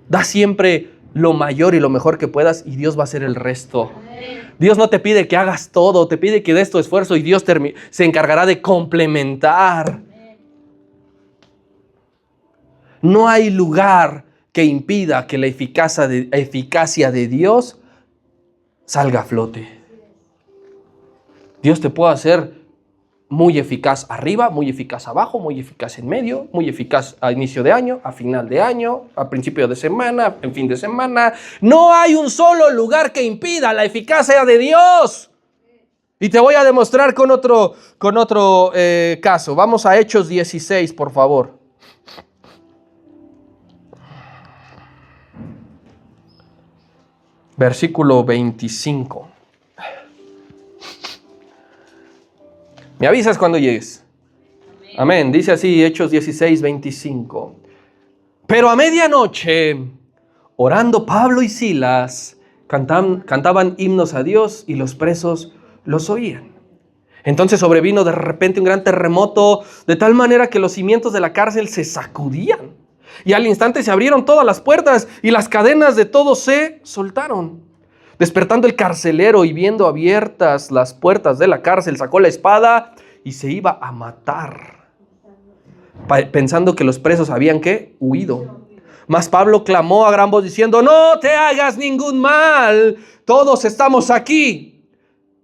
Da siempre lo mayor y lo mejor que puedas y Dios va a hacer el resto. Dios no te pide que hagas todo, te pide que des tu esfuerzo y Dios se encargará de complementar. No hay lugar que impida que la eficacia de Dios salga a flote. Dios te puede hacer muy eficaz arriba, muy eficaz abajo, muy eficaz en medio, muy eficaz a inicio de año, a final de año, a principio de semana, en fin de semana. No hay un solo lugar que impida la eficacia de Dios. Y te voy a demostrar con otro caso. Vamos a Hechos 16, por favor. Versículo 25. Me avisas cuando llegues. Amén. Dice así, Hechos 16, 25. Pero a medianoche, orando Pablo y Silas, cantaban himnos a Dios y los presos los oían. Entonces sobrevino de repente un gran terremoto, de tal manera que los cimientos de la cárcel se sacudían. Y al instante se abrieron todas las puertas y las cadenas de todos se soltaron. Despertando el carcelero y viendo abiertas las puertas de la cárcel, sacó la espada y se iba a matar, pensando que los presos habían ¿qué? Huido. Mas Pablo clamó a gran voz diciendo, no te hagas ningún mal, todos estamos aquí.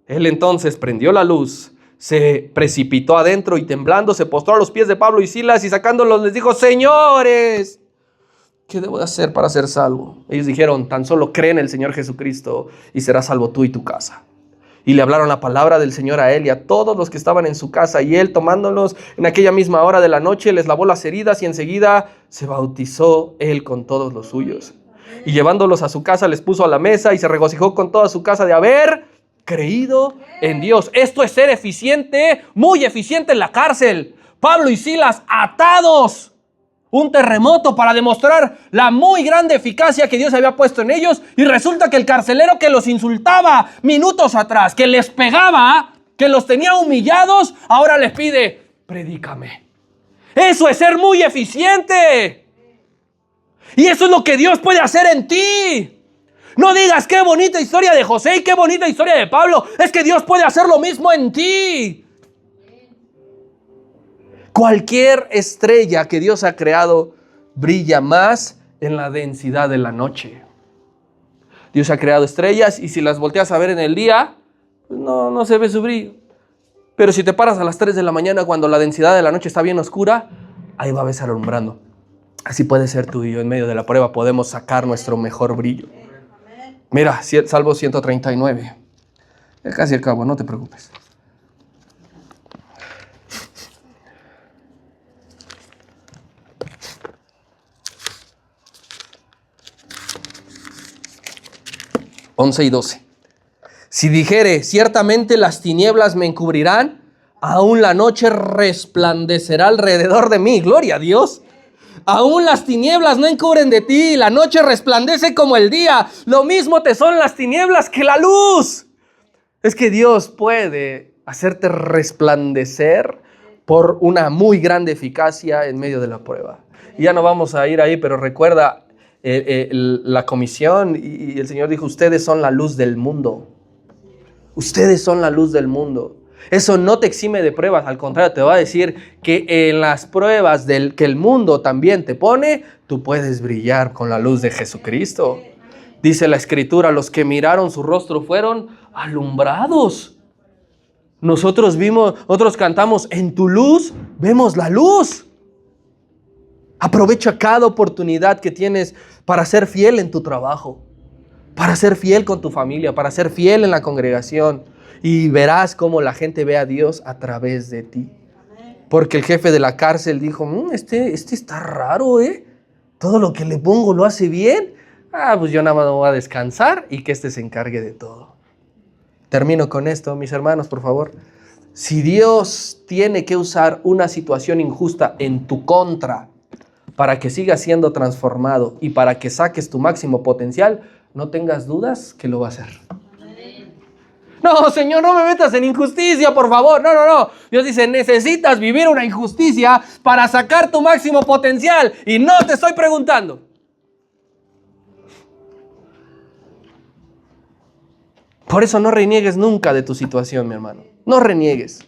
Él entonces prendió la luz, se precipitó adentro y temblando se postró a los pies de Pablo y Silas y sacándolos les dijo, señores, ¿qué debo de hacer para ser salvo? Ellos dijeron, tan solo cree en el Señor Jesucristo y serás salvo tú y tu casa. Y le hablaron la palabra del Señor a él y a todos los que estaban en su casa. Y él, tomándolos en aquella misma hora de la noche, les lavó las heridas y enseguida se bautizó él con todos los suyos. Y llevándolos a su casa, les puso a la mesa y se regocijó con toda su casa de haber creído en Dios. Esto es ser eficiente, muy eficiente en la cárcel. Pablo y Silas atados. Un terremoto para demostrar la muy grande eficacia que Dios había puesto en ellos. Y resulta que el carcelero que los insultaba minutos atrás, que les pegaba, que los tenía humillados, ahora les pide, predícame. Eso es ser muy eficiente. Y eso es lo que Dios puede hacer en ti. No digas qué bonita historia de José y qué bonita historia de Pablo. Es que Dios puede hacer lo mismo en ti. Cualquier estrella que Dios ha creado brilla más en la densidad de la noche. Dios ha creado estrellas y si las volteas a ver en el día, pues no se ve su brillo. Pero si te paras a las 3 de la mañana cuando la densidad de la noche está bien oscura, ahí va a estar alumbrando. Así puede ser tú y yo. En medio de la prueba podemos sacar nuestro mejor brillo. Mira, Salmo 139. Ya casi acabo, no te preocupes. (11 y 12). Si dijere, ciertamente las tinieblas me encubrirán, aún la noche resplandecerá alrededor de mí. Gloria a Dios. Aún las tinieblas no encubren de ti, la noche resplandece como el día. Lo mismo te son las tinieblas que la luz. Es que Dios puede hacerte resplandecer por una muy grande eficacia en medio de la prueba. Y ya no vamos a ir ahí, pero recuerda la comisión y el Señor dijo, ustedes son la luz del mundo. Ustedes son la luz del mundo. Eso no te exime de pruebas, al contrario, te va a decir que en las pruebas que el mundo también te pone, tú puedes brillar con la luz de Jesucristo. Dice la Escritura, los que miraron su rostro fueron alumbrados. Nosotros cantamos, en tu luz vemos la luz. Aprovecha cada oportunidad que tienes para ser fiel en tu trabajo, para ser fiel con tu familia, para ser fiel en la congregación. Y verás cómo la gente ve a Dios a través de ti. Porque el jefe de la cárcel dijo, este está raro, todo lo que le pongo lo hace bien. Pues yo nada más me voy a descansar y que se encargue de todo. Termino con esto, mis hermanos, por favor. Si Dios tiene que usar una situación injusta en tu contra para que sigas siendo transformado y para que saques tu máximo potencial, no tengas dudas que lo va a hacer. No, Señor, no me metas en injusticia, por favor. No. Dios dice, necesitas vivir una injusticia para sacar tu máximo potencial. Y no te estoy preguntando. Por eso no reniegues nunca de tu situación, mi hermano. No reniegues.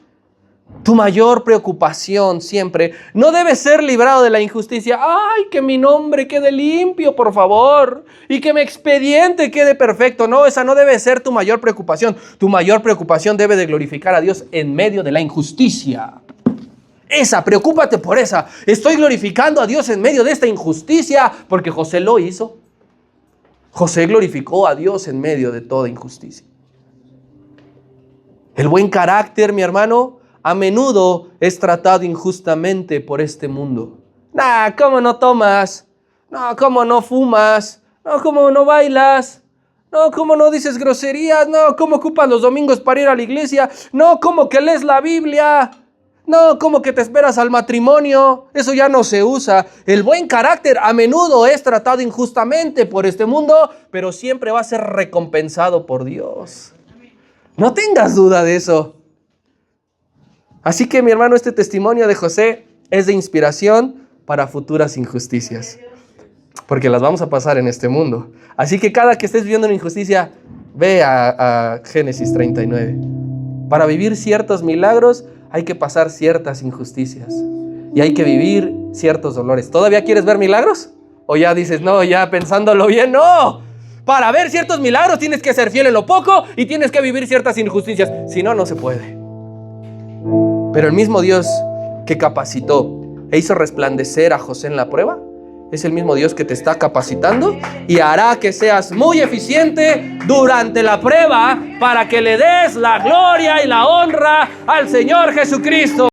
Tu mayor preocupación siempre no debe ser librado de la injusticia. ¡Ay, que mi nombre quede limpio, por favor! Y que mi expediente quede perfecto. No, esa no debe ser tu mayor preocupación. Tu mayor preocupación debe de glorificar a Dios en medio de la injusticia. Preocúpate por esa. Estoy glorificando a Dios en medio de esta injusticia, porque José lo hizo. José glorificó a Dios en medio de toda injusticia. El buen carácter, mi hermano, a menudo es tratado injustamente por este mundo. ¿Cómo no tomas? No, ¿cómo no fumas? No, ¿cómo no bailas? No, ¿cómo no dices groserías? No, ¿cómo ocupas los domingos para ir a la iglesia? No, ¿cómo que lees la Biblia? No, ¿cómo que te esperas al matrimonio? Eso ya no se usa. El buen carácter a menudo es tratado injustamente por este mundo, pero siempre va a ser recompensado por Dios. No tengas duda de eso. Así que, mi hermano, este testimonio de José es de inspiración para futuras injusticias, porque las vamos a pasar en este mundo. Así que cada que estés viviendo una injusticia, ve a Génesis 39. Para vivir ciertos milagros hay que pasar ciertas injusticias y hay que vivir ciertos dolores. ¿Todavía quieres ver milagros? ¿O ya dices, no, ya pensándolo bien? ¡No! Para ver ciertos milagros tienes que ser fiel en lo poco y tienes que vivir ciertas injusticias. Si no, no se puede. Pero el mismo Dios que capacitó e hizo resplandecer a José en la prueba, es el mismo Dios que te está capacitando y hará que seas muy eficiente durante la prueba para que le des la gloria y la honra al Señor Jesucristo.